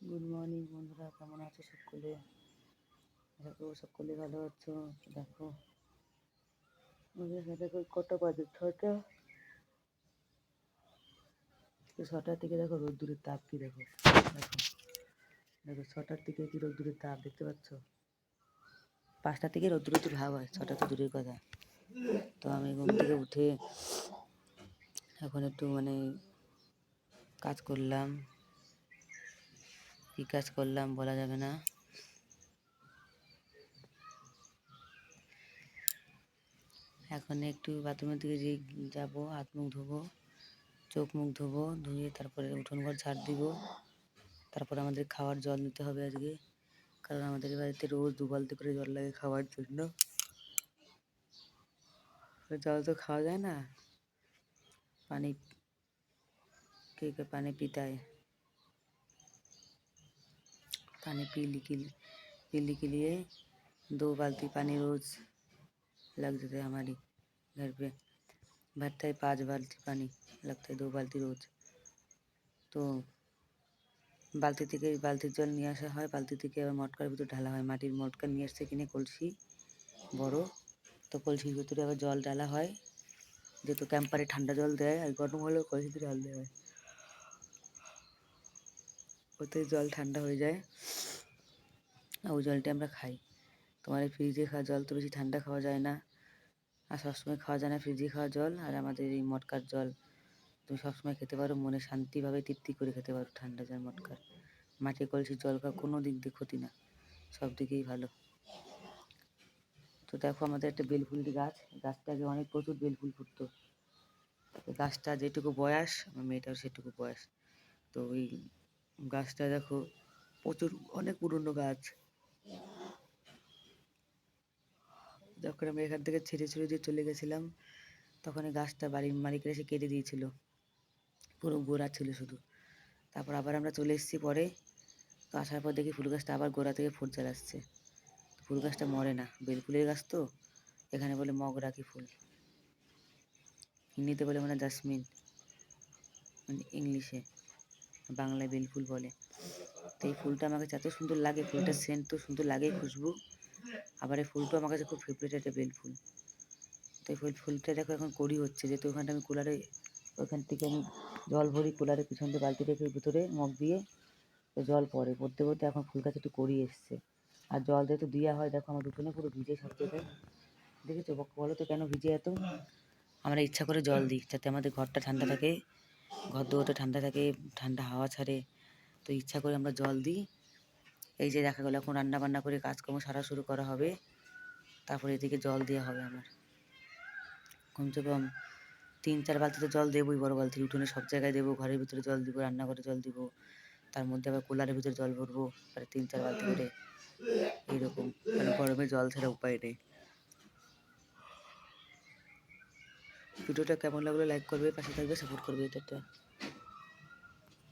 Good morning বন্ধুরা, কেমন আছো সকলে? আশা করবো সকলে ভালো আছো। দেখো দেখো কটা বাজে, ছটা। ছটার থেকে দেখো রোদ্দুরের তাপ কি দেখো। দেখো দেখো ছটার থেকে কি রোদ্দুরের তাপ দেখতে পাচ্ছ? 5টার থেকে রোদ্দুরের ভাব হয়, 6টা তো দূরের কথা। তো আমি ঘুম থেকে উঠে এখন একটু কাজ করলাম। কি কাজ করলাম বলা যাবে না। এখন একটু বাথরুমের দিকে যাবো, হাত মুখ ধোবো, চোখ মুখ ধোবো, ধুয়ে তারপরে উঠোন ঘর ঝাড় দিব। তারপরে আমাদের খাওয়ার জল নিতে হবে আজকে, কারণ আমাদের বাড়িতে রোজ 2 বালতি করে জল লাগে খাওয়ার জন্য। জল তো খাওয়া যায় না, পানি কে পানি পিताए, पानी पीने के लिए 2 बाल्टी पानी रोज लग जाता है। हमारी घर पे भरता है 5 बाल्टी पानी लगता है, 2 बाल्टी रोज। তো বালতির জল নিয়ে আসা হয়, বালতি থেকে আবার মটকার ভিতর ঢালা হয়। মাটির মটকা নিয়ে আসছে কিনে, কলসি বড়। তো কলসির ভিতরে আবার জল ঢালা হয়, যেহেতু ক্যাম্পারে ঠান্ডা জল দেয় আর গরম হলেও কলসিতে ঢাল দেওয়া হয়, ওতে জল ঠান্ডা হয়ে যায়। ওই জলটা আমরা খাই। তোমার এই ফ্রিজে খাওয়া জল তো বেশি ঠান্ডা খাওয়া যায় না, আর সবসময় খাওয়া যায় না ফ্রিজে খাওয়া জল। আর আমাদের এই মটকার জল তুমি সবসময় খেতে পারো, মনে শান্তিভাবে তৃপ্তি করে খেতে পারো ঠান্ডা জল মটকার। মাটির কলসির জল খাওয়া কোনো দিক দিয়ে ক্ষতি না, সব দিকেই ভালো। তো দেখো আমাদের একটা বেলফুল গাছ, গাছটা আগে অনেক প্রচুর বেলফুল ফুটতো। গাছটা যেটুকু বয়স, আমার মেয়েটার সেটুকু বয়স। তো ওই গাছটা দেখো প্রচুর অনেক পুরনো গাছ। যখন আমি এখান থেকে ছেড়ে দিয়ে চলে গেছিলাম, তখন এই গাছটা বাড়ির মালিকরা এসে কেটে দিয়েছিল, পুরো গোড়া ছিল শুধু। তারপর আবার আমরা চলে এসেছি পরে। তো আসার পর দেখি ফুল গাছটা আবার গোড়া থেকে ফুল চালাচ্ছে। ফুল গাছটা মরে না, বেলফুলের গাছ তো। এখানে বলে মগরাকি ফুল, হিন্দিতে বলে মানে জাসমিন, মানে ইংলিশে, বাংলায় বেলফুল বলে। তো এই ফুলটা আমার কাছে এত সুন্দর লাগে, ফুলটার সেন্ট তো সুন্দর লাগে, খুশবু। আবার এই ফুলটা আমার কাছে খুব ফেভারিট একটা বেলফুল। তো এই ফুলটা দেখো এখন কড়ি হচ্ছে, যেহেতু ওখানটা আমি কুলারে, ওখান থেকে আমি জল ভরি কুলারে, পিছন দিয়ে বালতি রেখে ভিতরে মগ দিয়ে জল পড়তে এখন ফুল গাছে একটু কড়ি এসছে। আর জল যেহেতু দেওয়া হয়, দেখো আমার উঠোনে পুরো ভিজে সব জায়গায়। দেখেছো? বলো তো কেন ভিজে এত? আমরা ইচ্ছা করে জল দিই যাতে আমাদের ঘরটা ঠান্ডা থাকে, ঘর দুয়ারটা ঠান্ডা থাকে, ঠান্ডা হাওয়া ছাড়ে। তো ইচ্ছা করে আমরা জল দিই। এই যে দেখা গেলো এখন রান্না বান্না করে কাজকর্ম সারা শুরু করা হবে, তারপরে এদিকে জল দেওয়া হবে। আমার কমসে কম 3-4 বালতি তো জল দেবই, বড় বালতি। উঠোনে সব জায়গায় দেবো, ঘরের ভিতরে জল দিব, রান্নাঘরে জল দিব, তার মধ্যে আবার কুলারের ভিতরে জল ভরবো প্রায় 3-4 বালতি করে, এইরকম। মানে গরমে জল ছাড়া উপায় নেই। ভিডিওটা কেমন লাগলো লাইক করবে, পাশে থাকবে, সাপোর্ট করবে। এটা